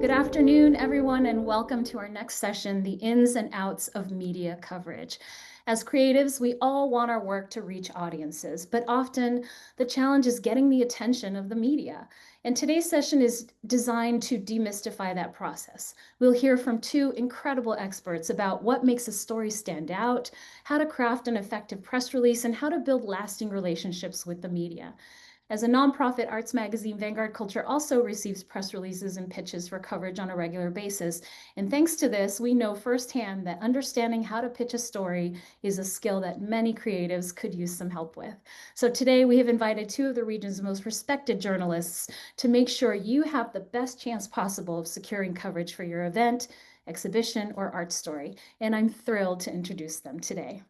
Good afternoon, everyone, and welcome to our next session, The Ins and Outs of Media Coverage. As creatives, we all want our work to reach audiences, but often the challenge is getting the attention of the media. And today's session is designed to demystify that process. We'll hear from two incredible experts about what makes a story stand out, how to craft an effective press release, and how to build lasting relationships with the media. As a nonprofit arts magazine, Vanguard Culture also receives press releases and pitches for coverage on a regular basis. And thanks to this, we know firsthand that understanding how to pitch a story is a skill that many creatives could use some help with. So today we have invited two of the region's most respected journalists to make sure you have the best chance possible of securing coverage for your event, exhibition, or art story. And I'm thrilled to introduce them today.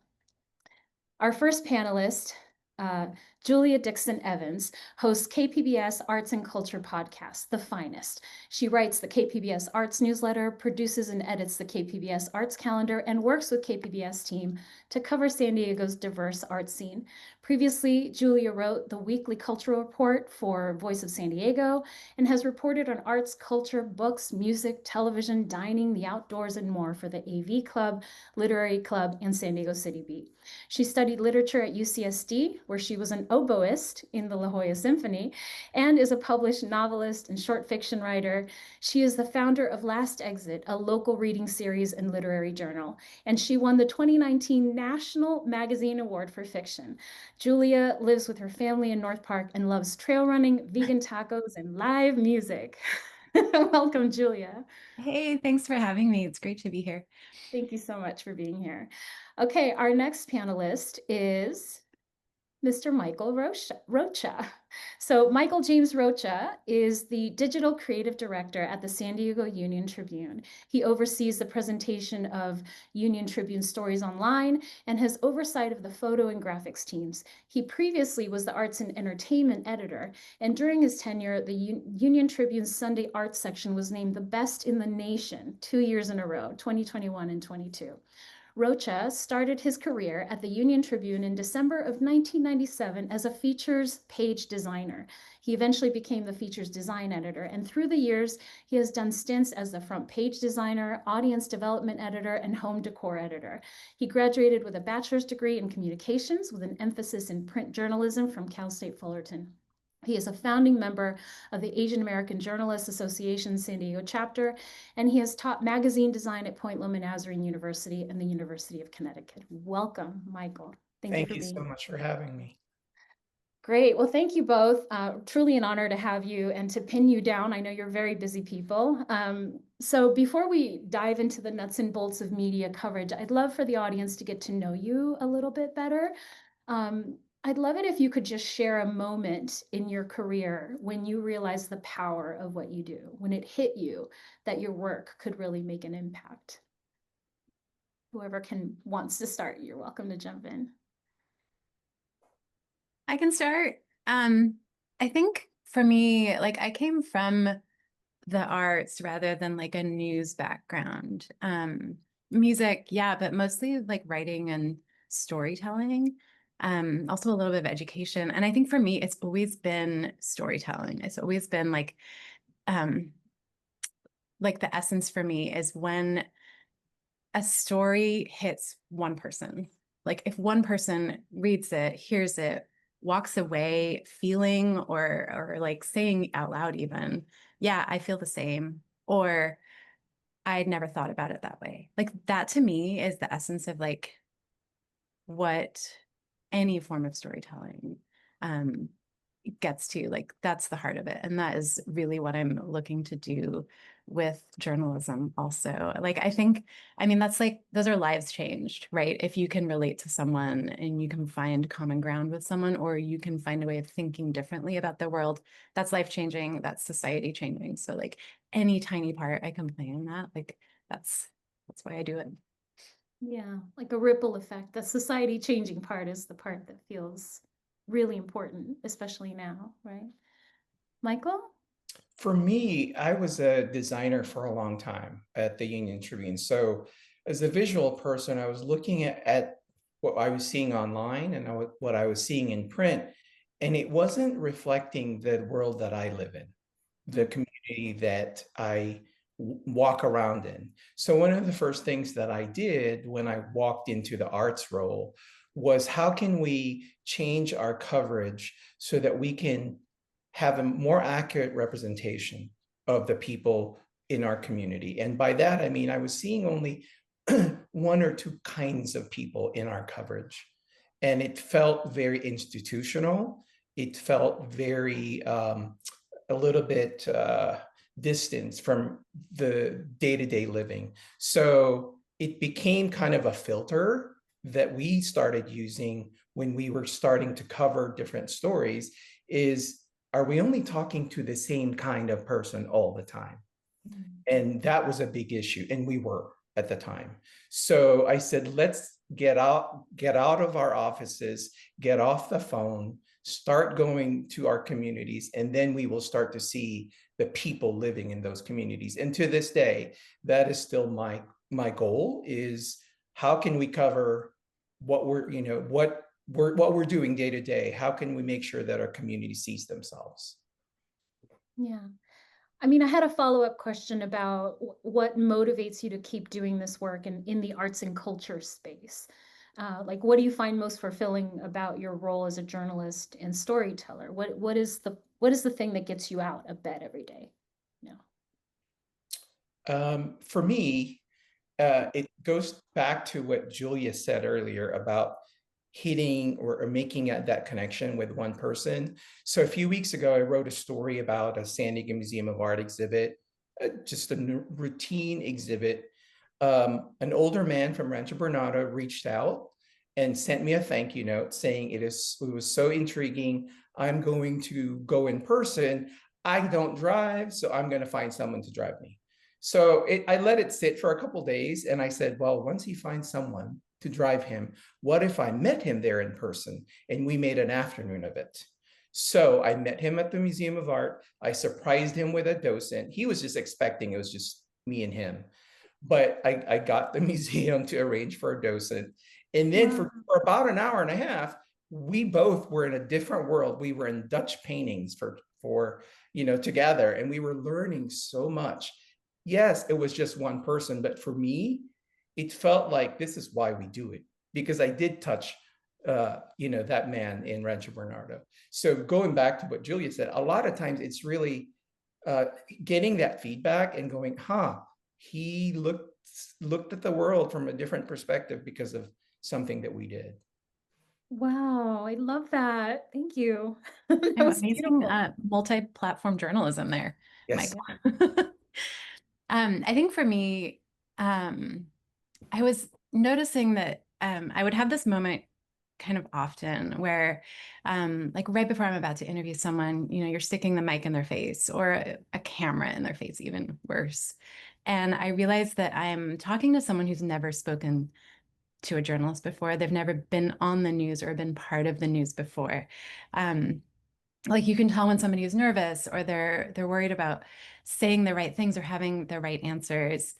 Our first panelist, uh, Julia Dixon Evans, hosts KPBS Arts and Culture podcast, The Finest. She writes the KPBS Arts newsletter, produces and edits the KPBS Arts calendar, and works with KPBS team to cover San Diego's diverse art scene. Previously, Julia wrote the weekly cultural report for Voice of San Diego and has reported on arts, culture, books, music, television, dining, the outdoors, and more for the AV Club, Literary Club, and San Diego City Beat. She studied literature at UCSD, where she was an oboist in the La Jolla Symphony, and is a published novelist and short fiction writer. She is the founder of Last Exit, a local reading series and literary journal, and she won the 2019 National Magazine Award for Fiction. Julia lives with her family in North Park and loves trail running, vegan tacos, and live music. Welcome, Julia. Hey, thanks for having me. It's great to be here. Thank you so much for being here. Okay, our next panelist is Mr. Michael Rocha. So Michael James Rocha is the digital creative director at the San Diego Union Tribune. He oversees the presentation of Union Tribune stories online and has oversight of the photo and graphics teams. He previously was the arts and entertainment editor, and during his tenure, the Union Tribune's Sunday Arts section was named the best in the nation 2 years in a row, 2021 and 22. Rocha started his career at the Union Tribune in December of 1997 as a features page designer. He eventually became the features design editor, and through the years, he has done stints as the front page designer, audience development editor, and home decor editor. He graduated with a bachelor's degree in communications with an emphasis in print journalism from Cal State Fullerton. He is a founding member of the Asian American Journalists Association San Diego chapter, and he has taught magazine design at Point Loma Nazarene University and the University of Connecticut. Welcome, Michael. Thank you Thank for you so being here. much for having me. Great. Well, thank you both. Truly an honor to have you and to pin you down. I know you're very busy people. So before we dive into the nuts and bolts of media coverage, I'd love for the audience to get to know you a little bit better. I'd love it if you could just share a moment in your career when you realized the power of what you do, when it hit you that your work could really make an impact. Whoever wants to start, you're welcome to jump in. I can start. I think for me, like I came from the arts rather than like a news background. Music, yeah, but mostly like writing and storytelling. Also a little bit of education. And I think for me, it's always been storytelling. It's always been like the essence for me is when a story hits one person. Like if one person reads it, hears it, walks away feeling or like saying out loud even, yeah, I feel the same, or I'd never thought about it that way. Like that to me is the essence of like what any form of storytelling um gets to. Like that's the heart of it, and that is really what I'm looking to do with journalism also. Like I mean that's like those are lives changed, right? If you can relate to someone and you can find common ground with someone, or you can find a way of thinking differently about the world, that's life changing, that's society changing. So like any tiny part I can play in that, like that's why I do it. Yeah, like a ripple effect. The society changing part is the part that feels really important, especially now, right? Michael? For me, I was a designer for a long time at the Union Tribune. So, as a visual person, I was looking at what I was seeing online and what I was seeing in print, and it wasn't reflecting the world that I live in, the community that I walk around in. So one of the first things that I did when I walked into the arts role was, how can we change our coverage so that we can have a more accurate representation of the people in our community? And by that, I mean, I was seeing only one or two kinds of people in our coverage. And it felt very institutional. It felt very, a little bit distant from the day-to-day living. So it became kind of a filter that we started using when we were starting to cover different stories, is, are we only talking to the same kind of person all the time? And that was a big issue, and we were at the time. So I said, let's get out of our offices, get off the phone, start going to our communities, and then we will start to see the people living in those communities. And to this day, that is still my goal, is how can we cover what we're, what we're doing day to day? How can we make sure that our community sees themselves? Yeah. I mean, I had a follow-up question about what motivates you to keep doing this work in the arts and culture space. Like, what do you find most fulfilling about your role as a journalist and storyteller? What is the thing that gets you out of bed every day? For me, it goes back to what Julia said earlier about hitting or making that connection with one person. So a few weeks ago, I wrote a story about a San Diego Museum of Art exhibit, just a routine exhibit. An older man from Rancho Bernardo reached out and sent me a thank you note saying it was so intriguing. I'm going to go in person. I don't drive, so I'm going to find someone to drive me. So I let it sit for a couple of days, and I said, well, once he finds someone to drive him, what if I met him there in person and we made an afternoon of it? So I met him at the Museum of Art. I surprised him with a docent. He was just expecting it was just me and him. But I got the museum to arrange for a docent. And then for about an hour and a half, we both were in a different world. We were in Dutch paintings for together, and we were learning so much. Yes, it was just one person, but for me, it felt like this is why we do it, because I did touch that man in Rancho Bernardo. So going back to what Julia said, a lot of times it's really getting that feedback and going, he looked at the world from a different perspective because of something that we did. Wow, I love that. Thank you. That was Amazing beautiful. multi-platform journalism there, Yes. Mike. I think for me, I was noticing that I would have this moment kind of often where, like right before I'm about to interview someone, you're sticking the mic in their face, or a camera in their face, even worse. And I realized that I'm talking to someone who's never spoken to a journalist before. They've never been on the news or been part of the news before. Like you can tell when somebody is nervous, or they're worried about saying the right things or having the right answers.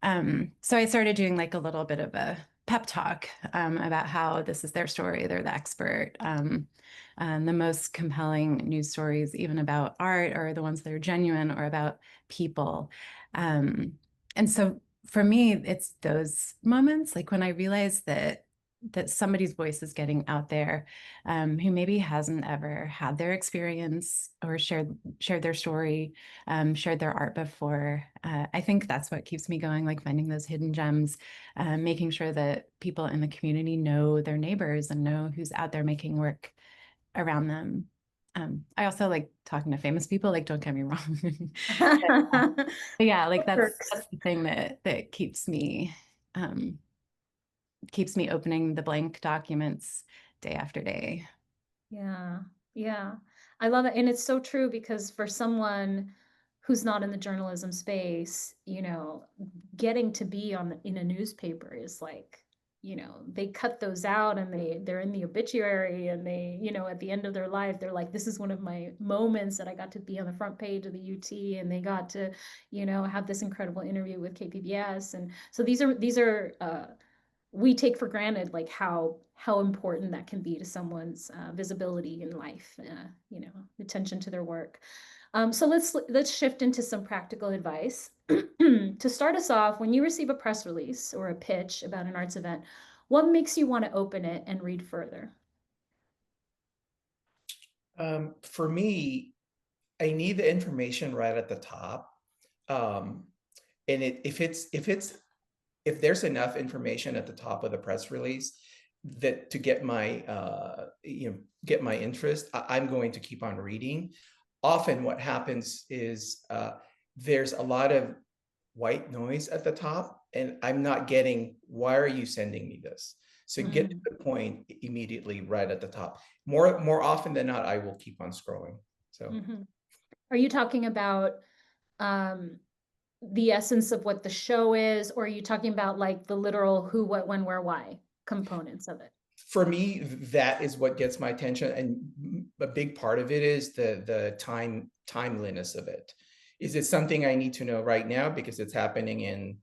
So I started doing like a little bit of a pep talk about how this is their story, they're the expert. The most compelling news stories, even about art, are the ones that are genuine or about people. And so for me, it's those moments, like when I realize that somebody's voice is getting out there, who maybe hasn't ever had their experience or shared their story, shared their art before. I think that's what keeps me going, like finding those hidden gems, making sure that people in the community know their neighbors and know who's out there making work around them. I also like talking to famous people, like don't get me wrong. But yeah, like that's Perks. the thing that keeps me opening the blank documents day after day. Yeah, yeah. I love it. And it's so true, because for someone who's not in the journalism space, getting to be in a newspaper is like, they cut those out, and they're in the obituary, and they, at the end of their life, they're like, this is one of my moments that I got to be on the front page of the UT, and they got to, have this incredible interview with KPBS. And so these are we take for granted, like how important that can be to someone's visibility in life, attention to their work. So let's shift into some practical advice. To start us off, when you receive a press release or a pitch about an arts event, what makes you want to open it and read further? For me, I need the information right at the top. Um, and if there's enough information at the top of the press release that to get my get my interest, I'm going to keep on reading. Often what happens is there's a lot of white noise at the top, and I'm not getting, why are you sending me this? So get to Mm, the point immediately right at the top. More often than not, I will keep on scrolling. So mhm. Are you talking about um, the essence of what the show is, or are you talking about like the literal who, what, when, where, why components of it? for me, that is what gets my attention, and a big part of it is the timeliness of it. Is it something I need to know right now because it's happening in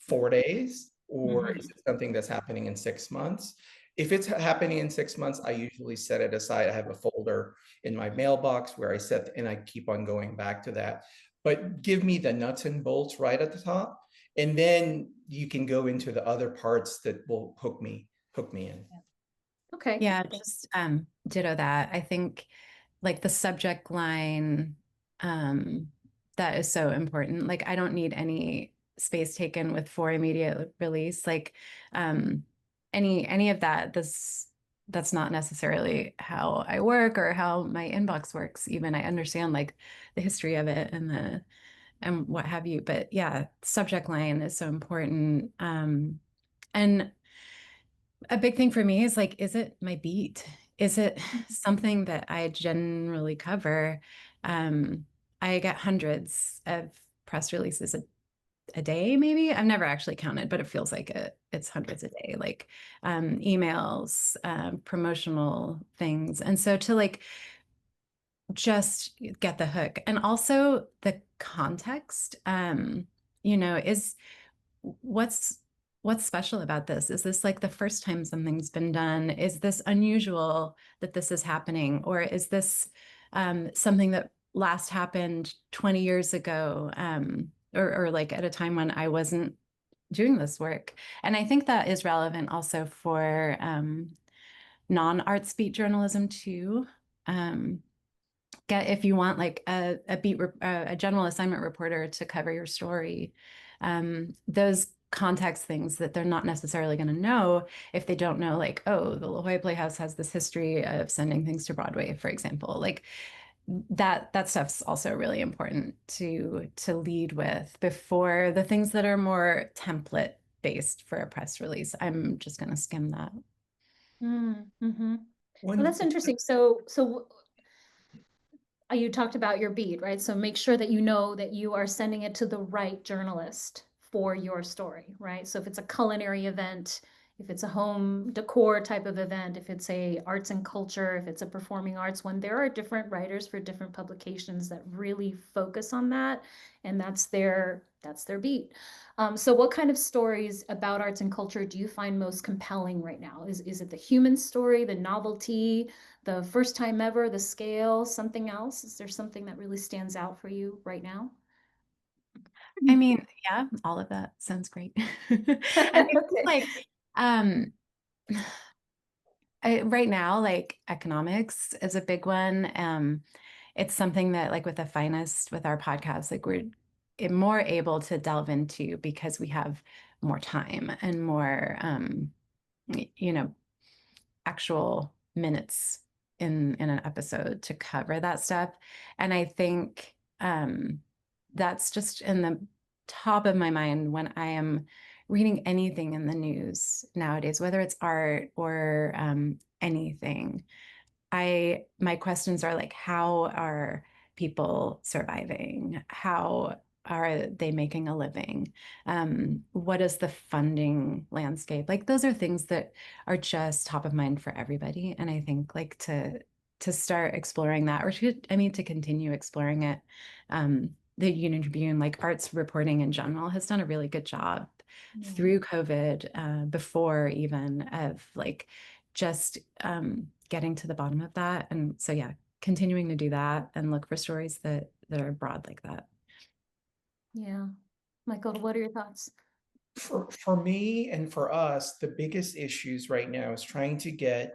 4 days, or is Mhm. it something that's happening in 6 months? If it's happening in 6 months, I usually set it aside. I have a folder in my mailbox where I set, and I keep on going back to that. But give me the nuts and bolts right at the top, and then you can go into the other parts that will hook me in. Okay. Yeah, just ditto that. I think like the subject line, um, that is so important. Like I don't need any space taken with for immediate release. Like um any of that, that's not necessarily how I work or how my inbox works. Even I understand like the history of it and what have you. But yeah, subject line is so important. And a big thing for me is like, is it my beat? Is it something that I generally cover? I get hundreds of press releases a day, maybe. I've never actually counted, but it feels like it's hundreds a day, like emails, promotional things. And so to like just get the hook and also the context, is what's what's special about this? Is this like the first time something's been done? Is this unusual that this is happening? Or is this something that last happened 20 years ago, or like at a time when I wasn't doing this work? And I think that is relevant also for non-art beat journalism too. Um, get if you want like a general assignment reporter to cover your story, those context things that they're not necessarily going to know if they don't know, like, oh, the La Jolla Playhouse has this history of sending things to Broadway, for example. Like that stuff's also really important to lead with before the things that are more template based for a press release. I'm just going to skim that. Mm-hmm. Well, One that's interesting. So you talked about your beat, right? So make sure that you know that you are sending it to the right journalist for your story, right? So if it's a culinary event, if it's a home decor type of event, if it's a arts and culture, if it's a performing arts one, there are different writers for different publications that really focus on that, and that's their beat. So what kind of stories about arts and culture do you find most compelling right now? Is it the human story, the novelty, the first time ever, the scale, something else? Is there something that really stands out for you right now? I mean, yeah, all of that sounds great. I think Okay. like um right now, like economics is a big one. It's something that, like, with the finest, with our podcast, like we're more able to delve into because we have more time and more, you know, actual minutes in an episode to cover that stuff. And I think that's just in the top of my mind when I am reading anything in the news nowadays, whether it's art or anything. My questions are like, how are people surviving? How are they making a living? What is the funding landscape? Like those are things that are just top of mind for everybody. And I think like to start exploring that, or to continue exploring it. The Union Tribune, like arts reporting in general, has done a really good job Yeah. through COVID, before even, of like just getting to the bottom of that. And so, yeah, continuing to do that and look for stories that that are broad like that. Yeah. Michael, what are your thoughts? For me and for us, the biggest issues right now is trying to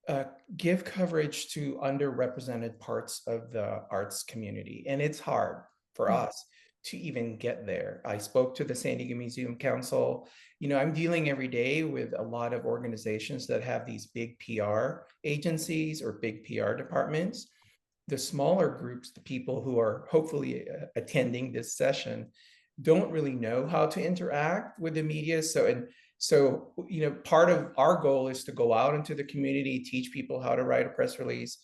uh, give coverage to underrepresented parts of the arts community. And it's hard for us to even get there. I spoke to the San Diego Museum Council. I'm dealing every day with a lot of organizations that have these big PR agencies or big PR departments. The smaller groups, the people who are hopefully attending this session, don't really know how to interact with the media. So part of our goal is to go out into the community, teach people how to write a press release.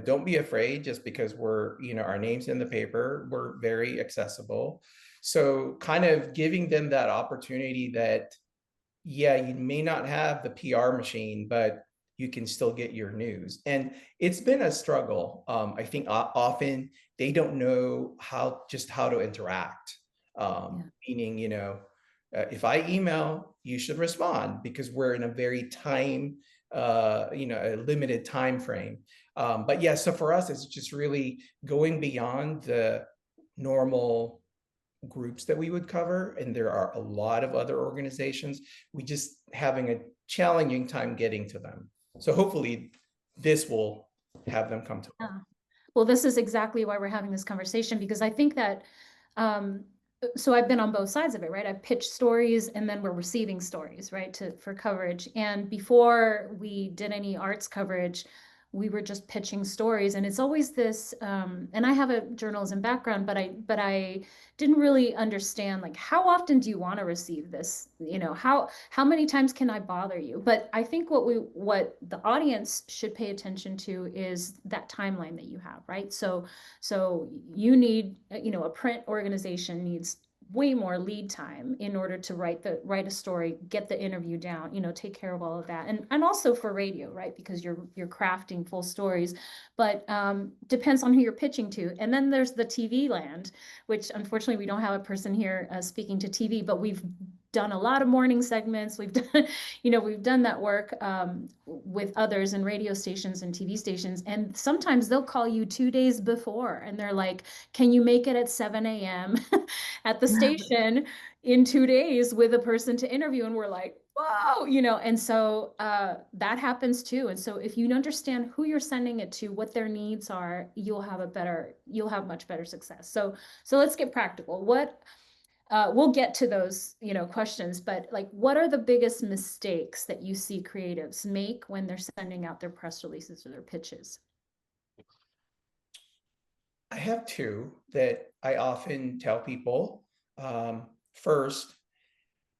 Don't be afraid just because our name's in the paper, we're very accessible. So kind of giving them that opportunity that, yeah, you may not have the PR machine, but you can still get your news. And it's been a struggle. I think often they don't know how to interact. Meaning, if I email, you should respond because we're in a very a limited time frame. But yeah, so for us, it's just really going beyond the normal groups that we would cover, and there are a lot of other organizations. We just having a challenging time getting to them. So hopefully this will have them come to us. Well, this is exactly why we're having this conversation, because I think that so I've been on both sides of it, right? I've pitched stories and then we're receiving stories, right, for coverage. And before we did any arts coverage, we were just pitching stories. And it's always this, and I have a journalism background, but I didn't really understand, like, how often do you want to receive this? How many times can I bother you? But I think what the audience should pay attention to is that timeline that you have, right? So you need, a print organization needs way more lead time in order to write a story, get the interview down, take care of all of that. And also for radio, right? Because you're crafting full stories, but depends on who you're pitching to. And then there's the TV land, which unfortunately we don't have a person here speaking to TV, but we've done a lot of morning segments. We've done, we've done that work with others in radio stations and TV stations. And sometimes they'll call you 2 days before and they're like, can you make it at 7 a.m. at the station in 2 days with a person to interview? And we're like, whoa, and so that happens too. And so if you understand who you're sending it to, what their needs are, you'll have much better success. So let's get practical. We'll get to those, questions, but like, what are the biggest mistakes that you see creatives make when they're sending out their press releases or their pitches? I have two that I often tell people. First,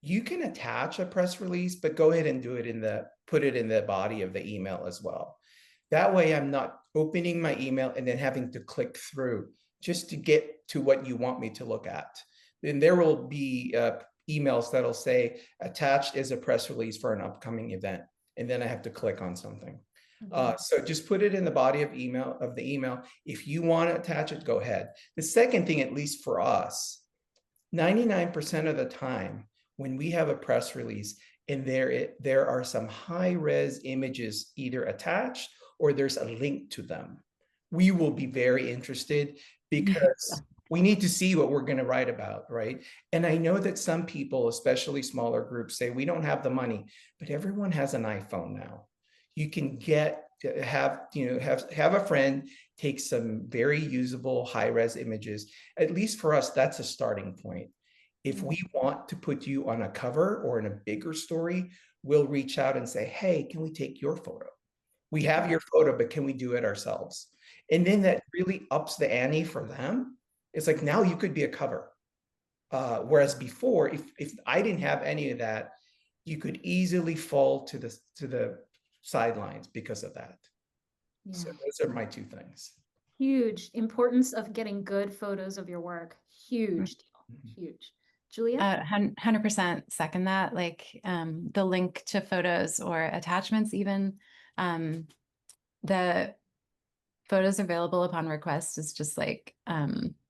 you can attach a press release, but go ahead and put it in the body of the email as well. That way I'm not opening my email and then having to click through just to get to what you want me to look at. Then there will be emails that'll say attached is a press release for an upcoming event. And then I have to click on something. So just put it in the body of the email. If you want to attach it, go ahead. The second thing, at least for us, 99% of the time when we have a press release and there are some high res images either attached or there's a link to them, we will be very interested because we need to see what we're going to write about, right? And I know that some people, especially smaller groups, say we don't have the money, but everyone has an iPhone now. You can have a friend take some very usable high res images. At least for us, that's a starting point. If we want to put you on a cover or in a bigger story, we'll reach out and say, hey, can we take your photo? We have your photo, but can we do it ourselves? And then that really ups the ante for them. It's like, now you could be a cover. Whereas before, if I didn't have any of that, you could easily fall to the sidelines because of that. Yeah. So those are my two things. Huge importance of getting good photos of your work. Huge deal. Huge. Julia? 100% second that. Like the link to photos or attachments, even the photos available upon request is just like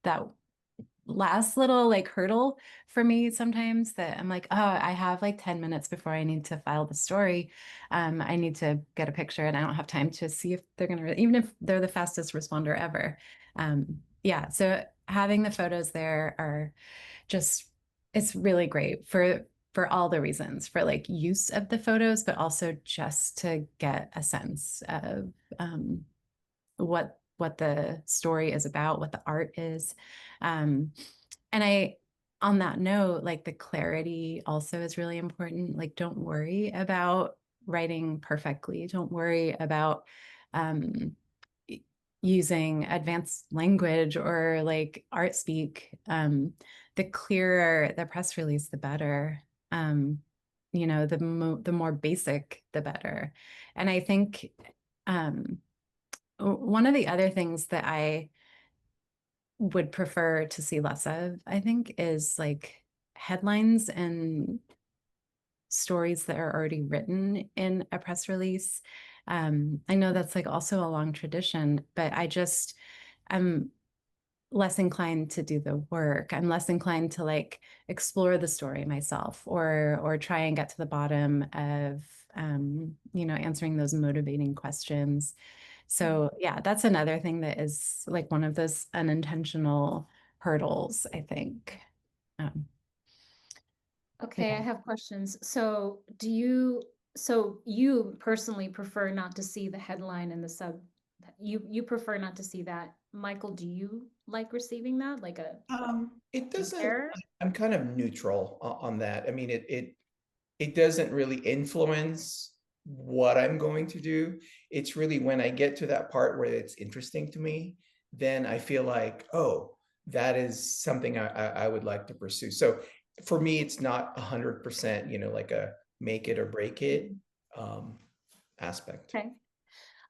that last little like hurdle for me sometimes, that I'm like, oh, I have like 10 minutes before I need to file the story. I need to get a picture and I don't have time to see if they're going to, even if they're the fastest responder ever. Yeah, so having the photos there are just, it's really great for all the reasons, for like use of the photos, but also just to get a sense of what the story is about, what the art is. Um, and on that note, like the clarity also is really important. Like, don't worry about writing perfectly. Don't worry about um, using advanced language or like art speak. The clearer the press release, the better. Um, the more basic, the better. And I think one of the other things that I would prefer to see less of, I think, is like headlines and stories that are already written in a press release. I know that's like also a long tradition, but I'm less inclined to do the work. I'm less inclined to like explore the story myself or try and get to the bottom of answering those motivating questions. So yeah, that's another thing that is like one of those unintentional hurdles, I think. Um, Okay, I yeah. have questions. So you personally prefer not to see the headline and the sub, you prefer not to see that. Michael, do you like receiving that? Like It do you doesn't, care? I'm kind of neutral on that. I mean, it doesn't really influence what I'm going to do. It's really when I get to that part where it's interesting to me, then I feel like, oh, that is something I would like to pursue. So for me, it's not 100%, like a make it or break it aspect. Okay.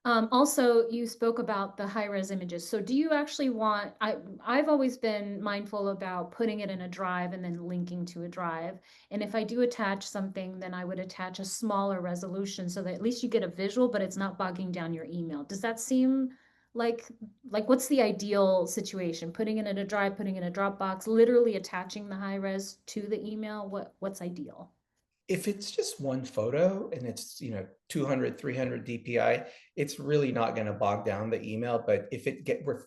Also, you spoke about the high-res images. So do you actually want, I've always been mindful about putting it in a drive and then linking to a drive. And if I do attach something, then I would attach a smaller resolution so that at least you get a visual, but it's not bogging down your email. Does that seem like what's the ideal situation? Putting it in a drive, putting it in a Dropbox, literally attaching the high res to the email? What's ideal? If it's just one photo and it's 200 300 dpi, it's really not going to bog down the email. But if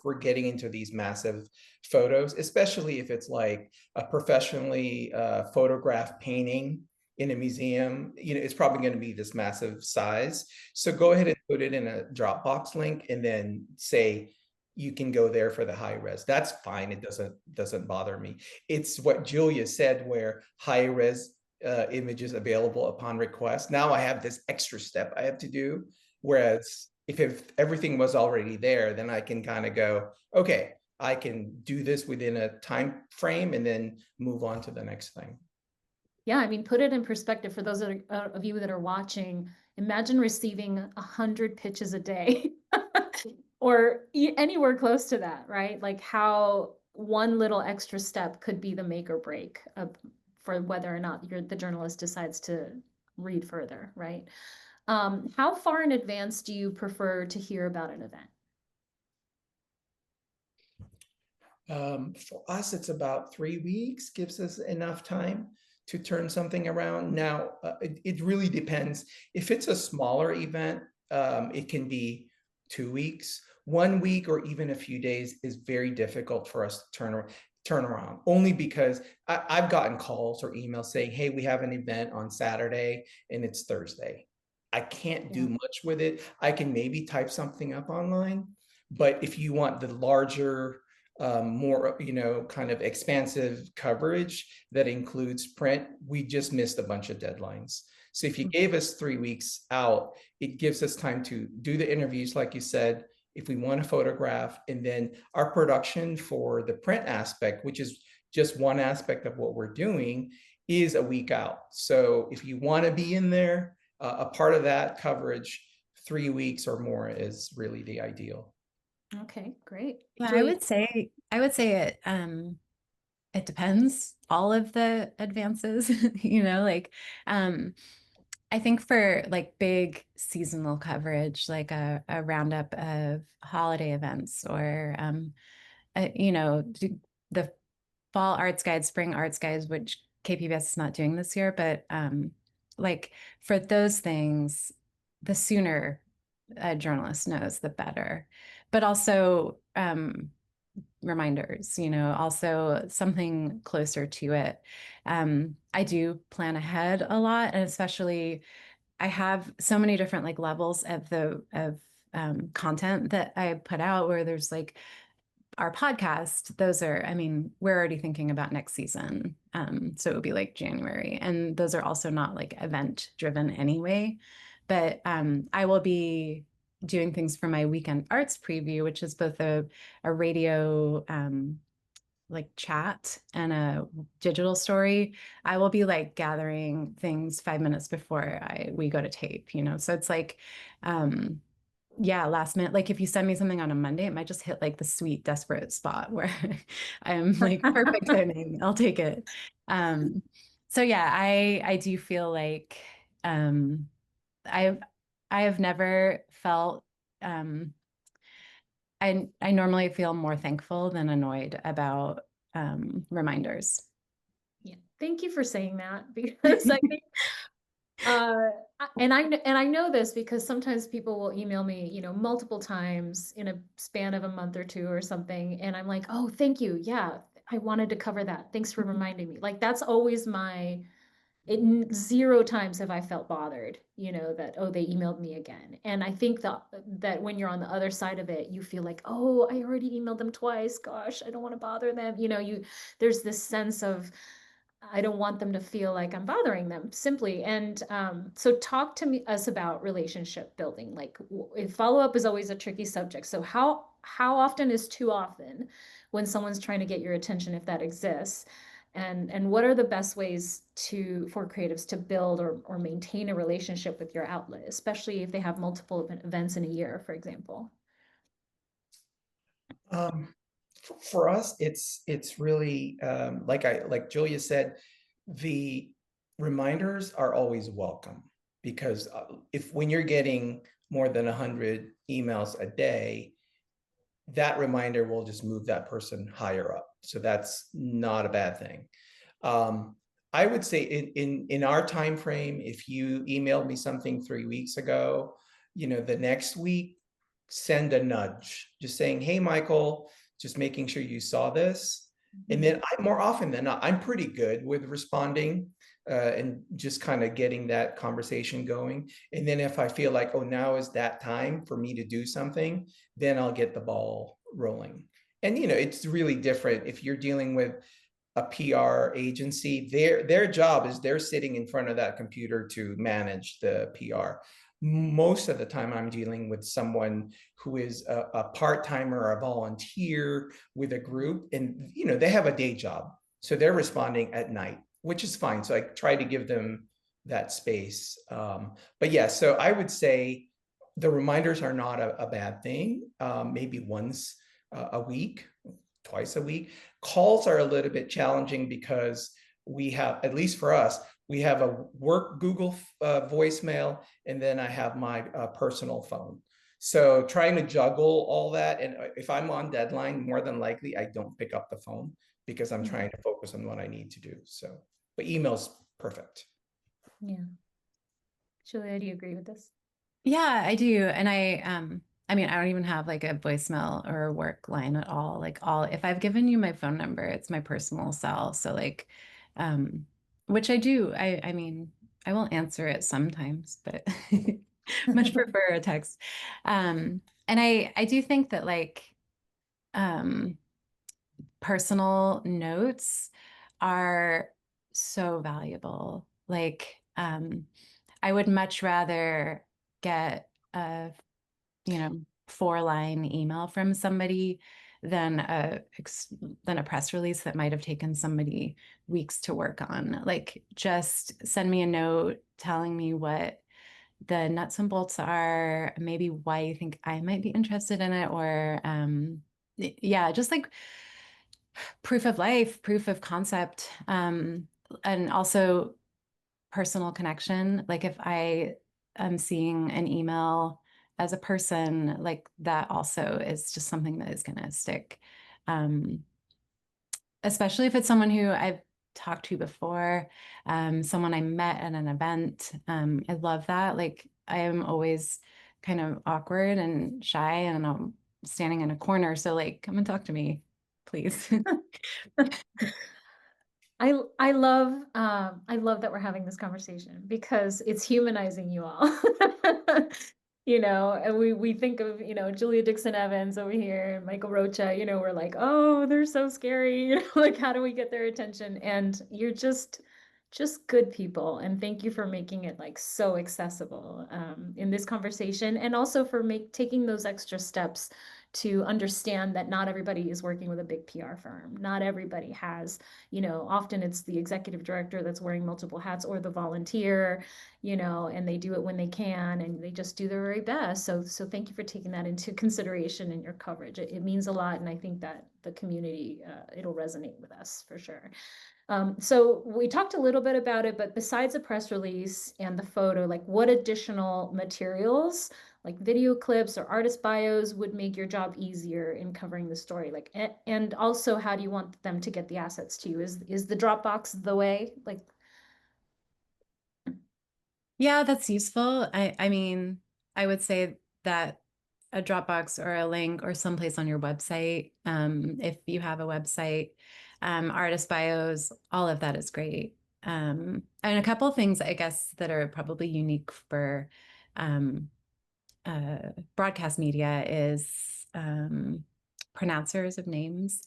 we're getting into these massive photos, especially if it's like a professionally photographed painting in a museum, it's probably going to be this massive size. So go ahead and put it in a Dropbox link and then say you can go there for the high res. That's fine. It doesn't bother me. It's what Julia said, where high res images available upon request. Now I have this extra step I have to do. Whereas if everything was already there, then I can kind of go, okay, I can do this within a time frame and then move on to the next thing. Yeah, I mean, put it in perspective for those of you that are watching. Imagine receiving 100 pitches a day or anywhere close to that, right? Like how one little extra step could be the make or break for whether or not the journalist decides to read further, right? How far in advance do you prefer to hear about an event? For us, it's about 3 weeks, gives us enough time to turn something around. Now, it really depends. If it's a smaller event, it can be 2 weeks. 1 week or even a few days is very difficult for us to turn around, only because I've gotten calls or emails saying, hey, we have an event on Saturday and it's Thursday. I can't Yeah. do much with it. I can maybe type something up online, but if you want the larger more, kind of expansive coverage that includes print, we just missed a bunch of deadlines. So if you gave us 3 weeks out, it gives us time to do the interviews, like you said, if we want to photograph, and then our production for the print aspect, which is just one aspect of what we're doing, is a week out. So if you want to be in there, a part of that coverage, 3 weeks or more is really the ideal. Okay, great. Yeah, Julia, I would say it depends, all of the advances, like I think for like big seasonal coverage, like a roundup of holiday events or the fall arts guide, spring arts guides, which KPBS is not doing this year, but like for those things, the sooner a journalist knows, the better. But also, reminders, also something closer to it. I do plan ahead a lot, and especially I have so many different like levels of content that I put out, where there's like our podcast. Those are, I mean, we're already thinking about next season. So it would be like January. And those are also not like event driven anyway. But I will be doing things for my weekend arts preview, which is both a radio like chat and a digital story. I will be like gathering things 5 minutes before we go to tape, So it's like, yeah, last minute. Like if you send me something on a Monday, it might just hit like the sweet desperate spot where I'm like perfect timing. I'll take it. So yeah, I do feel like I've I have never felt I normally feel more thankful than annoyed about reminders. Yeah, thank you for saying that, because I think and I know this because sometimes people will email me, multiple times in a span of a month or two or something, and I'm like, oh, thank you. Yeah, I wanted to cover that. Thanks for reminding me. Like that's always zero times have I felt bothered, that, oh, they emailed me again. And I think that when you're on the other side of it, you feel like, oh, I already emailed them twice. Gosh, I don't want to bother them. There's this sense of, I don't want them to feel like I'm bothering them simply. And so talk to us about relationship building. Like follow-up is always a tricky subject. So how often is too often when someone's trying to get your attention, if that exists? And what are the best ways for creatives to build or maintain a relationship with your outlet, especially if they have multiple events in a year, for example? For us, it's really like Julia said, the reminders are always welcome, because if when you're getting more than 100 emails a day, that reminder will just move that person higher up. So that's not a bad thing. I would say in our time frame, if you emailed me something 3 weeks ago, the next week, send a nudge, just saying, "Hey, Michael, just making sure you saw this." And then more often than not, I'm pretty good with responding and just kind of getting that conversation going. And then if I feel like, oh, now is that time for me to do something, then I'll get the ball rolling. And it's really different if you're dealing with a PR agency. Their job is they're sitting in front of that computer to manage the PR. Most of the time I'm dealing with someone who is a part-timer or a volunteer with a group, and they have a day job, so they're responding at night, which is fine. So I try to give them that space. But yeah, so I would say the reminders are not a bad thing. Maybe once a week, twice a week. Calls are a little bit challenging because we have, at least for us, we have a work Google voicemail, and then I have my personal phone. So trying to juggle all that, and if I'm on deadline, more than likely I don't pick up the phone because I'm trying to focus on what I need to do. So, but email's perfect. Yeah. Julia, do you agree with this? Yeah, I do. And I mean, I don't even have like a voicemail or a work line at all. Like if I've given you my phone number, it's my personal cell. So like, which I do. I mean, I will answer it sometimes, but much prefer a text. And I do think that like, personal notes are so valuable. Like, I would much rather get a, 4-line email from somebody than a press release that might have taken somebody weeks to work on. Like, just send me a note telling me what the nuts and bolts are, maybe why you think I might be interested in it, or yeah, just like proof of life, proof of concept, and also personal connection. Like if I am seeing an email as a person, like that also is just something that is going to stick. Especially if it's someone who I've talked to before, someone I met at an event. I love that. Like I am always kind of awkward and shy, and I'm standing in a corner. So like, come and talk to me. please. I love that we're having this conversation because it's humanizing you all. And we think of, Julia Dixon Evans over here and Michael Rocha, we're like, oh, they're so scary. Like how do we get their attention? And you're just good people. And thank you for making it like so accessible in this conversation, and also for taking those extra steps to understand that not everybody is working with a big PR firm. Not everybody has, often it's the executive director that's wearing multiple hats, or the volunteer, and they do it when they can and they just do their very best. So thank you for taking that into consideration in your coverage. It means a lot. And I think that the community, it'll resonate with us for sure. So we talked a little bit about it, but besides a press release and the photo, like what additional materials, like video clips or artist bios, would make your job easier in covering the story? Like, and also, how do you want them to get the assets to you? Is the Dropbox the way? Like, Yeah, that's useful. I mean, I would say that a Dropbox or a link or someplace on your website, if you have a website, artist bios, all of that is great. And a couple of things, I guess, that are probably unique for um, broadcast media is pronouncers of names.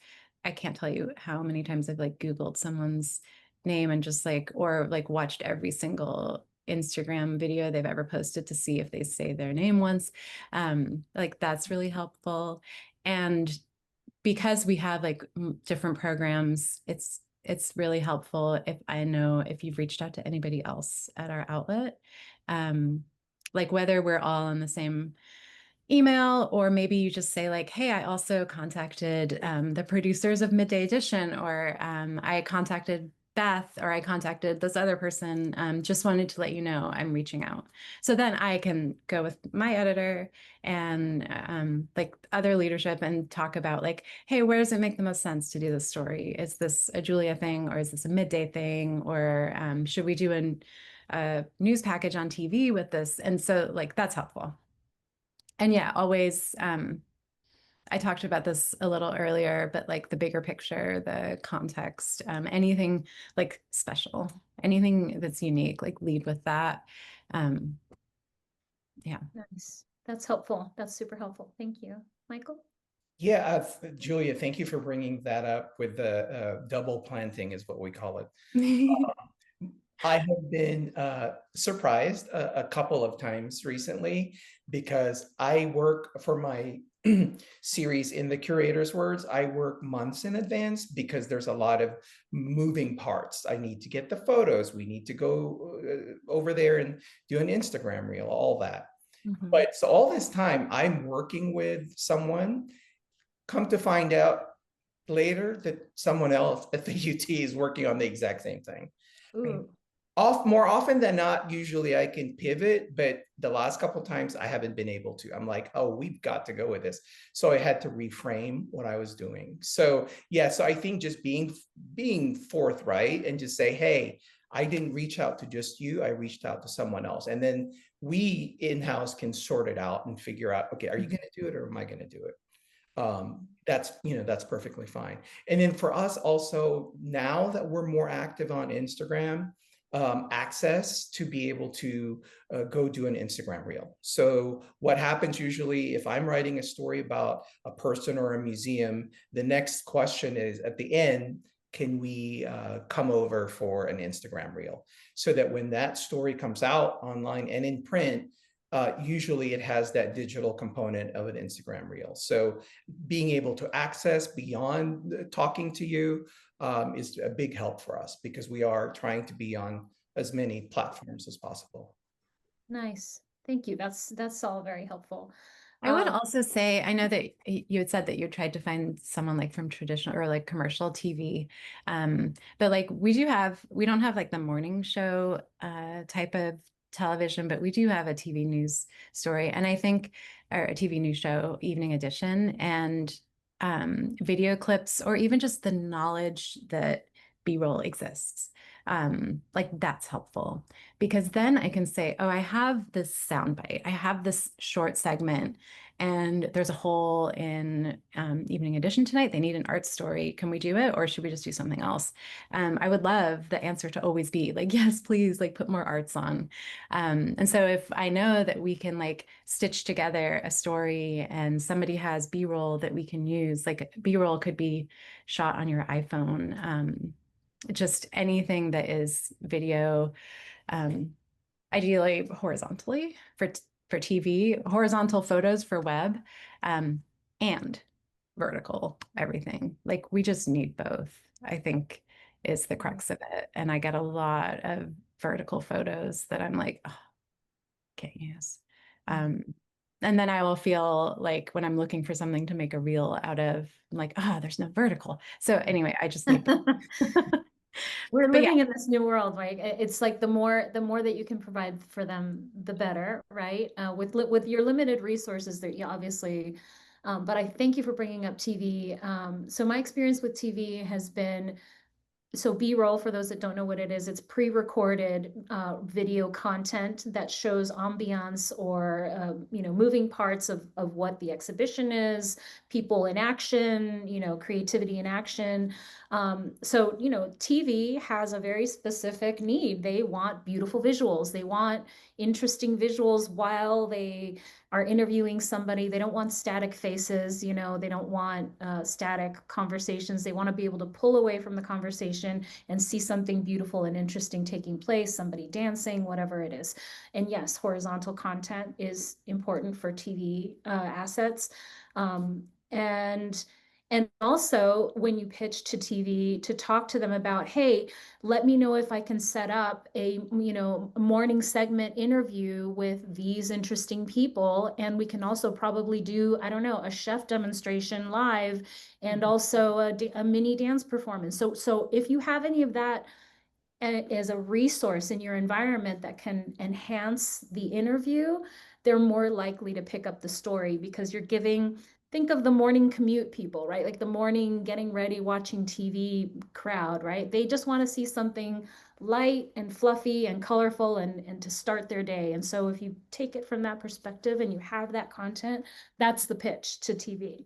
I can't tell you how many times I've like Googled someone's name and just like, or like watched every single Instagram video they've ever posted to see if they say their name once. Like that's really helpful. And because we have like different programs, it's really helpful if I know if you've reached out to anybody else at our outlet. Like whether we're all on the same email, or maybe you just say like, hey, I also contacted the producers of Midday Edition, or I contacted Beth, or I contacted this other person, just wanted to let you know I'm reaching out. So then I can go with my editor and like other leadership and talk about like, hey, where does it make the most sense to do this story? Is this a Julia thing, or is this a Midday thing, or should we do a news package on TV with this? And so like that's helpful. And yeah, always, I talked about this a little earlier, but like the bigger picture, the context, anything like special, anything that's unique, like lead with that. Yeah. nice. That's helpful. That's super helpful. Thank you. Michael? Yeah, Julia, thank you for bringing that up with the double planting is what we call it. I have been surprised a couple of times recently because I work for my series in the curator's words. I work months in advance because there's a lot of moving parts. I need to get the photos. We need to go over there and do an Instagram reel, all that. Mhm. But so all this time I'm working with someone, come to find out later that someone else at the UT is working on the exact same thing. I mean, Ooh. more often than not, usually I can pivot, but the last couple of times I haven't been able to. I'm like, oh, we've got to go with this. So I had to reframe what I was doing. So yeah, so I think just being forthright and just say, hey, I didn't reach out to just you. I reached out to someone else. And then we in-house can sort it out and figure out, okay, are you going to do it or am I going to do it? That's perfectly fine. And then for us also, now that we're more active on Instagram, access to be able to go do an Instagram reel. So what happens usually if I'm writing a story about a person or a museum, the next question is at the end, can we come over for an Instagram reel? So that when that story comes out online and in print, usually it has that digital component of an Instagram reel. So being able to access beyond talking to you is a big help for us because we are trying to be on as many platforms as possible. Nice. Thank you. That's all very helpful. I would also say, I know that you had said that you tried to find someone like from traditional or like commercial TV. But like we don't have like the morning show type of television, but we do have a TV news story. And I think, or a TV news show, evening edition, and video clips, or even just the knowledge that B-roll exists. Like that's helpful because then I can say, oh, I have this soundbite, I have this short segment, and there's a hole in Evening Edition tonight. They need an art story. Can we do it, or should we just do something else? I would love the answer to always be like, yes, please, like put more arts on. And so if I know that we can like stitch together a story and somebody has B-roll that we can use, like B-roll could be shot on your iPhone, just anything that is video, ideally horizontally for TV, horizontal photos for web, and vertical everything. Like we just need both, I think, is the crux of it. And I get a lot of vertical photos that I'm like, oh, can't use. And then I will feel like when I'm looking for something to make a reel out of, I'm like, oh, there's no vertical. So anyway, I just need both. We're But yeah, living in this new world, right? It's like the more that you can provide for them, the better, right? With your limited resources, that you obviously. But I thank you for bringing up TV. So my experience with TV has been, so B-roll, for those that don't know what it is, it's pre-recorded video content that shows ambiance or moving parts of what the exhibition is, people in action, creativity in action. So TV has a very specific need. They want beautiful visuals. They want interesting visuals while they are interviewing somebody. They don't want static faces, they don't want static conversations. They want to be able to pull away from the conversation and see something beautiful and interesting taking place, somebody dancing, whatever it is. And yes, horizontal content is important for TV assets. And also when you pitch to TV, to talk to them about, hey, let me know if I can set up a morning segment interview with these interesting people, and we can also probably do, I don't know, a chef demonstration live, and also a mini dance performance. So if you have any of that as a resource in your environment that can enhance the interview, they're more likely to pick up the story, because you're giving, think of the morning commute people, right? Like the morning getting ready, watching TV crowd, right? They just want to see something light and fluffy and colorful and to start their day. And so if you take it from that perspective and you have that content, that's the pitch to TV.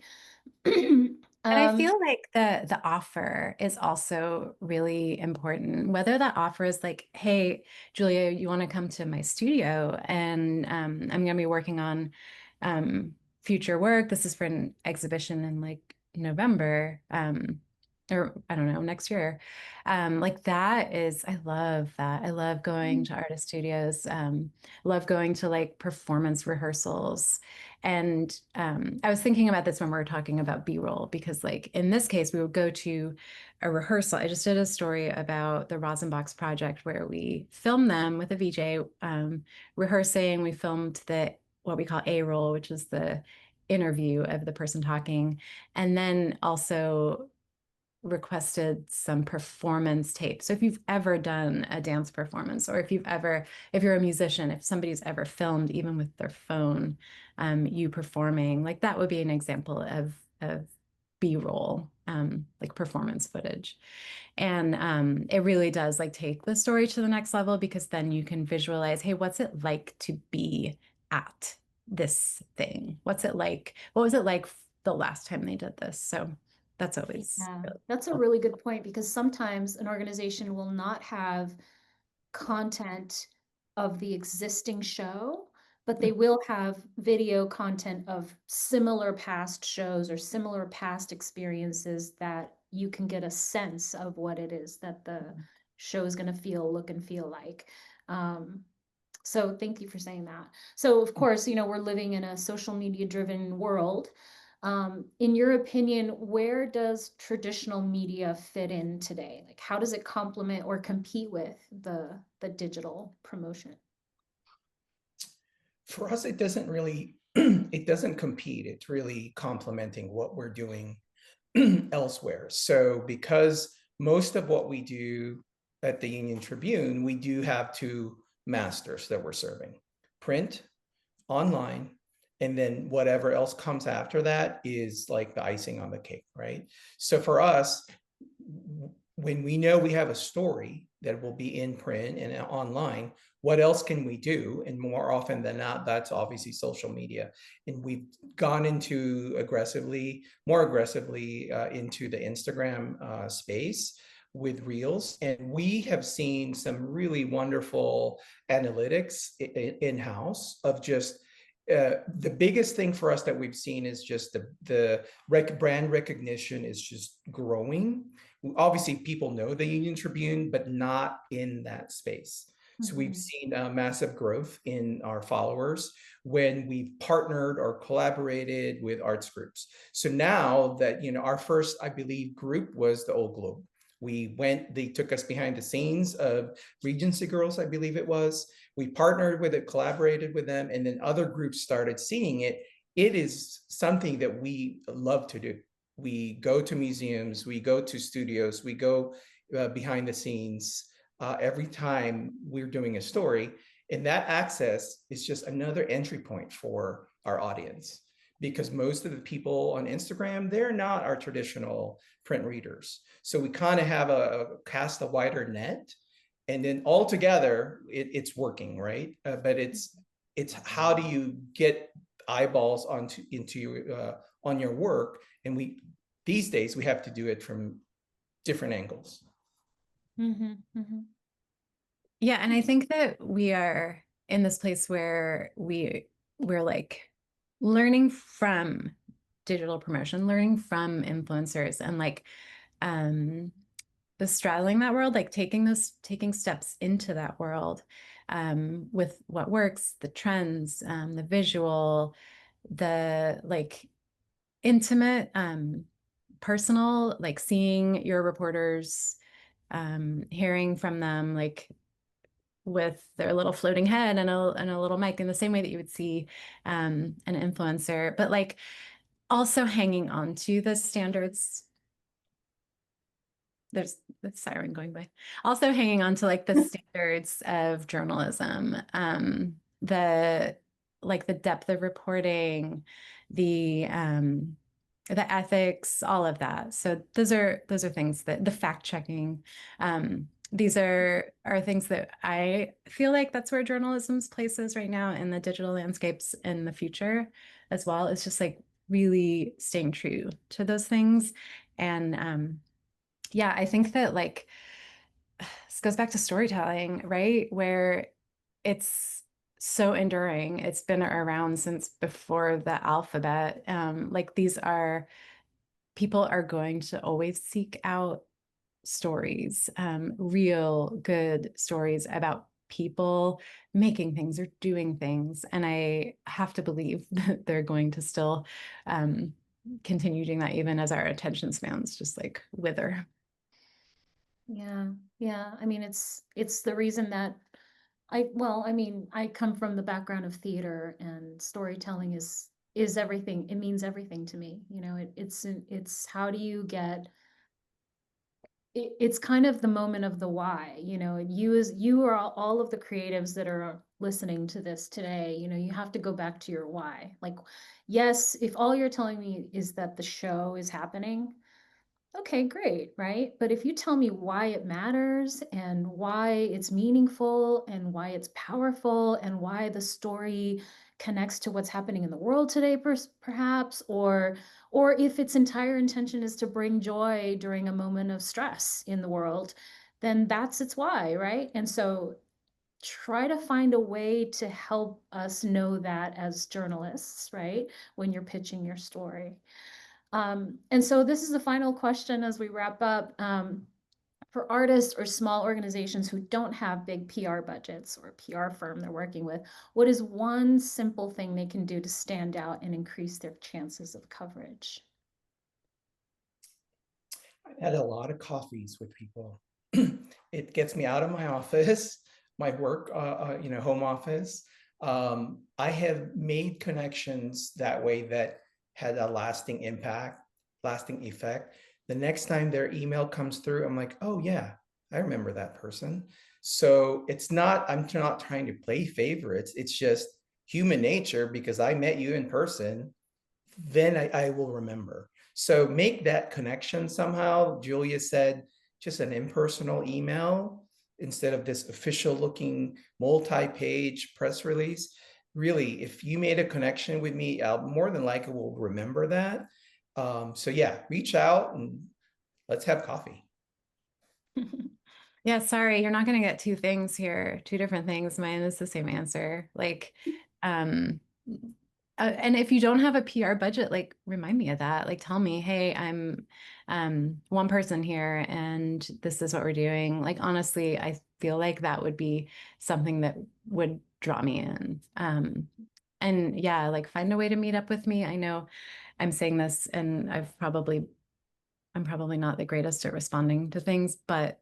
and I feel like the offer is also really important. Whether that offer is like, hey, Julia, you want to come to my studio, and I'm going to be working on future work. This is for an exhibition in like November, or I don't know, next year. Like that is, I love that. I love going to artist studios. Love going to like performance rehearsals. And I was thinking about this when we were talking about B-roll, because like in this case, we would go to a rehearsal. I just did a story about the Rosenbach's project where we filmed them with a VJ rehearsing. We filmed what we call A-roll, which is the interview of the person talking, and then also requested some performance tape. So if you've ever done a dance performance, or if you're a musician, if somebody's ever filmed even with their phone, you performing, like that would be an example of B-roll, like performance footage. And it really does like take the story to the next level, because then you can visualize, hey, what's it like to be at this thing? What was it like the last time they did this? So that's always Yeah, really that's a cool. really good point, because sometimes an organization will not have content of the existing show, but they will have video content of similar past shows or similar past experiences that you can get a sense of what it is that the show is going to look and feel like. So thank you for saying that. So of course, we're living in a social media driven world. In your opinion, where does traditional media fit in today? Like, how does it complement or compete with the digital promotion? For us, it doesn't really, it doesn't compete. It's really complementing what we're doing elsewhere. So because most of what we do at the Union Tribune, we do have two masters that we're serving: print, online, and then whatever else comes after that is like the icing on the cake, right? So for us, when we know we have a story that will be in print and online, what else can we do? And more often than not, that's obviously social media. And we've gone into more aggressively into the Instagram space with Reels. And we have seen some really wonderful analytics in-house of just the biggest thing for us that we've seen is just the brand recognition is just growing. Obviously, people know the Union Tribune, but not in that space. So we've seen massive growth in our followers when we've partnered or collaborated with arts groups. So now that, our first, I believe, group was the Old Globe. They took us behind the scenes of Regency Girls, I believe it was. We partnered with it, collaborated with them, and then other groups started seeing it. It is something that we love to do. We go to museums, we go to studios, we go behind the scenes every time we're doing a story. And that access is just another entry point for our audience, because most of the people on Instagram, they're not our traditional print readers. So we kind of have cast a wider net, and then all together it's working, right? But it's how do you get eyeballs on your work, and these days we have to do it from different angles. Yeah, and I think that we are in this place where we're like learning from digital promotion, learning from influencers, and like straddling that world, like taking steps into that world with what works, the trends, the visual, the like intimate, personal, like seeing your reporters, hearing from them, like with their little floating head and a little mic, in the same way that you would see an influencer, but like also hanging on to the standards. There's the siren going by. Also hanging on to like the standards of journalism, the depth of reporting, the ethics, all of that. So those are things that the fact checking, these are things that I feel like that's where journalism's place is right now in the digital landscapes in the future as well. It's just like really staying true to those things. And yeah, I think that like this goes back to storytelling, right? Where it's so enduring. It's been around since before the alphabet. Like people are going to always seek out stories, real good stories about people making things or doing things. And I have to believe that they're going to still continue doing that even as our attention spans just like wither. Yeah. I mean, it's the reason that I come from the background of theater, and storytelling is everything. It means everything to me. It's how do you get it's kind of the moment of the why. You are all of the creatives that are listening to this today. You have to go back to your why. Like, yes, if all you're telling me is that the show is happening, okay, great, right? But if you tell me why it matters and why it's meaningful and why it's powerful and why the story connects to what's happening in the world today, perhaps, or if its entire intention is to bring joy during a moment of stress in the world, then that's its why, right? And so try to find a way to help us know that as journalists, right? When you're pitching your story. And so this is the final question as we wrap up. For artists or small organizations who don't have big PR budgets or a PR firm they're working with, what is one simple thing they can do to stand out and increase their chances of coverage? I've had a lot of coffees with people. It gets me out of my office, my work, home office. I have made connections that way that had a lasting impact, lasting effect. The next time their email comes through, I'm like, oh yeah, I remember that person. So I'm not trying to play favorites. It's just human nature, because I met you in person, then I will remember. So make that connection somehow. Julia said just an impersonal email instead of this official looking multi-page press release. Really, if you made a connection with me, I'll more than likely will remember that. So yeah, reach out and let's have coffee. Yeah, sorry, you're not going to get two things here, two different things. Mine is the same answer. Like, um, and if you don't have a PR budget, like remind me of that. Like tell me, hey, I'm one person here and this is what we're doing. Like honestly, I feel like that would be something that would draw me in. And yeah, like find a way to meet up with me. I know I'm saying this and I'm probably not the greatest at responding to things, but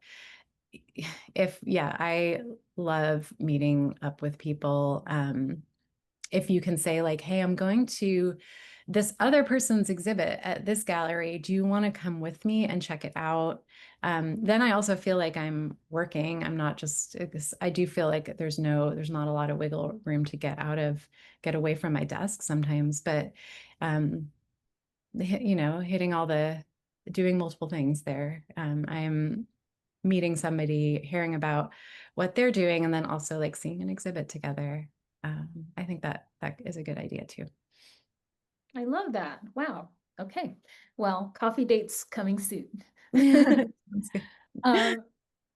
I love meeting up with people. If you can say like, hey, I'm going to this other person's exhibit at this gallery. Do you want to come with me and check it out? Then I also feel like I'm working. I'm not just, I do feel like there's not a lot of wiggle room to get away from my desk sometimes, but, doing multiple things there. I'm meeting somebody, hearing about what they're doing, and then also like seeing an exhibit together. I think that is a good idea too. I love that. Wow. Okay. Well, coffee dates coming soon. Sounds good.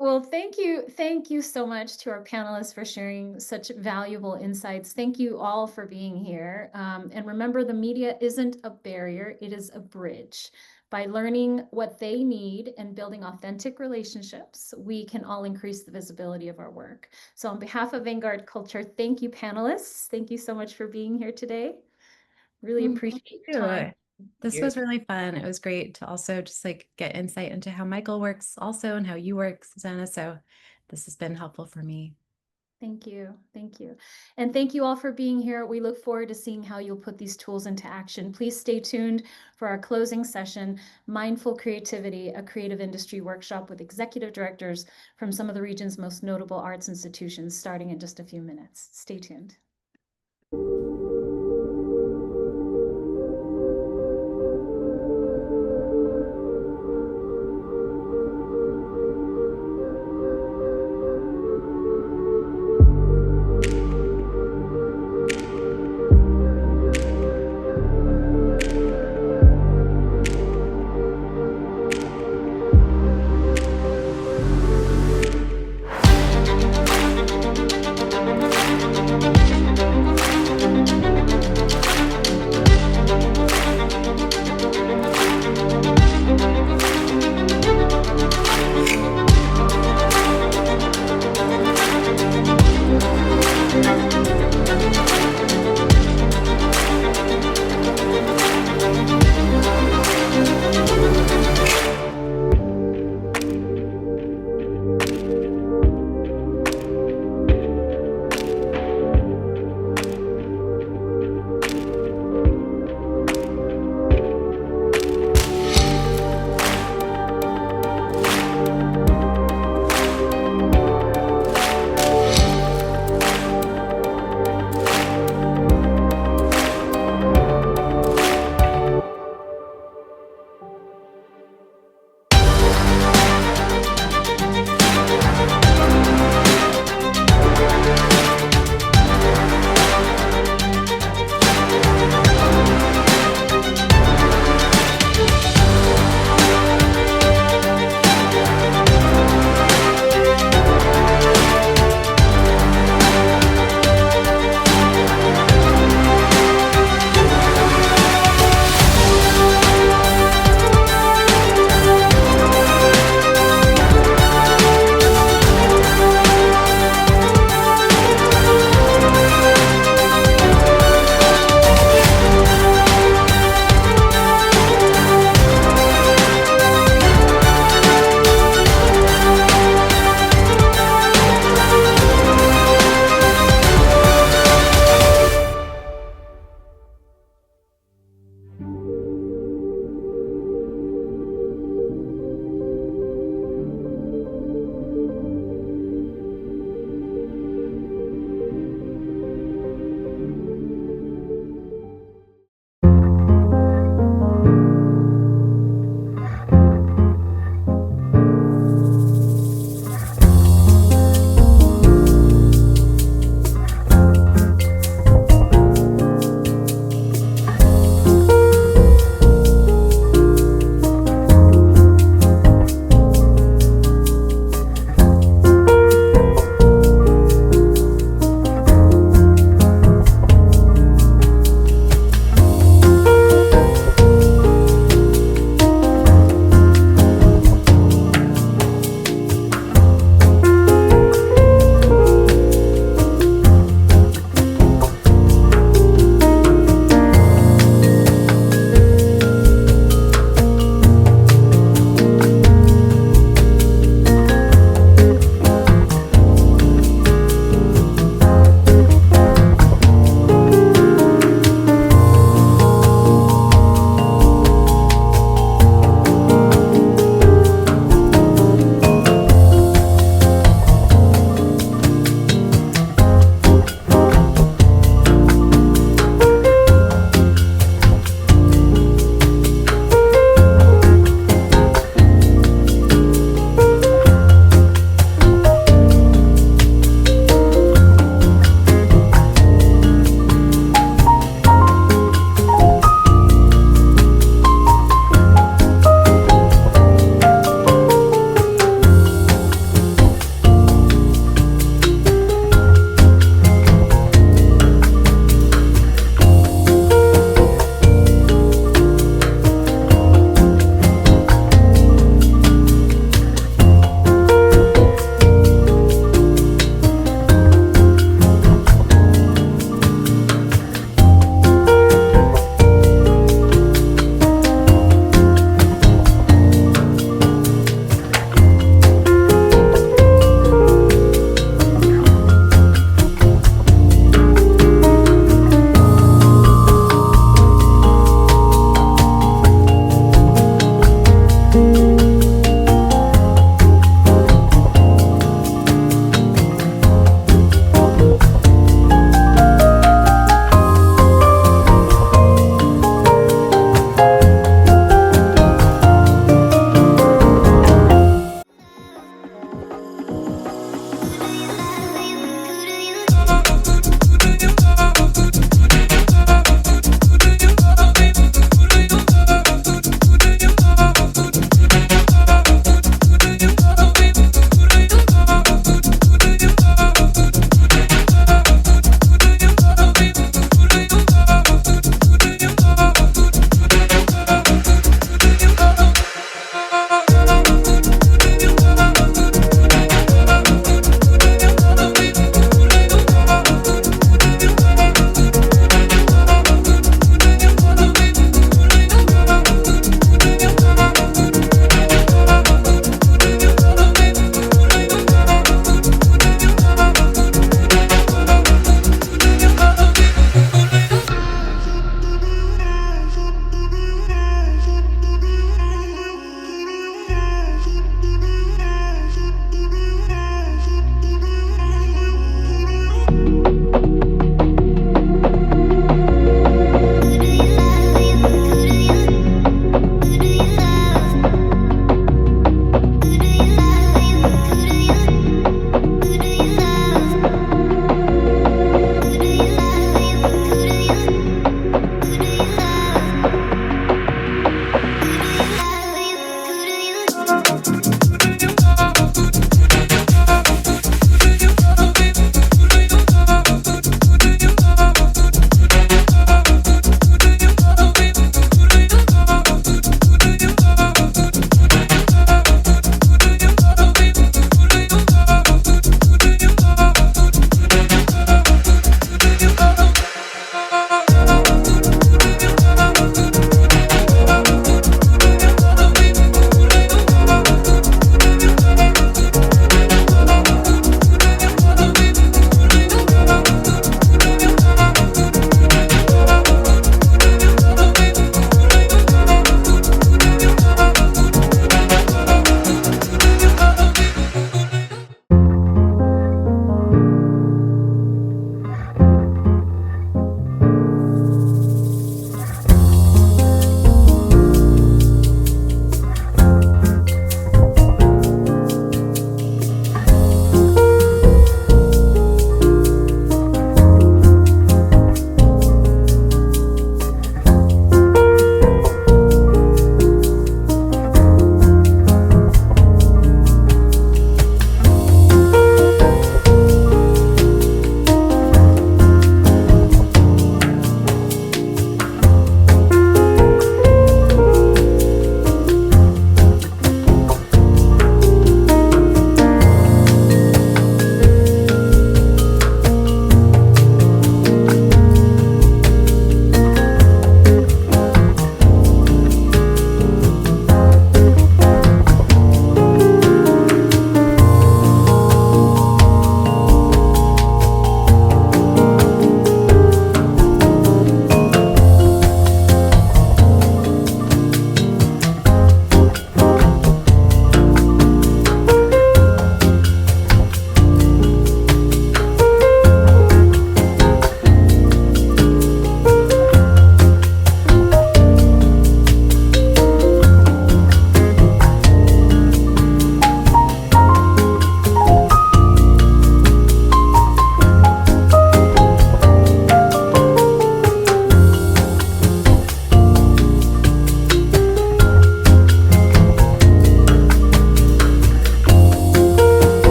Well, thank you. Thank you so much to our panelists for sharing such valuable insights. Thank you all for being here. And remember, the media isn't a barrier, it is a bridge. By learning what they need and building authentic relationships, we can all increase the visibility of our work. So on behalf of Vanguard Culture, thank you, panelists. Thank you so much for being here today. Really appreciate your time. This was really fun. It was great to also just like get insight into how Michael works also and how you work, Susanna. So this has been helpful for me. Thank you. Thank you. And thank you all for being here. We look forward to seeing how you'll put these tools into action. Please stay tuned for our closing session, Mindful Creativity, a creative industry workshop with executive directors from some of the region's most notable arts institutions, starting in just a few minutes. Stay tuned.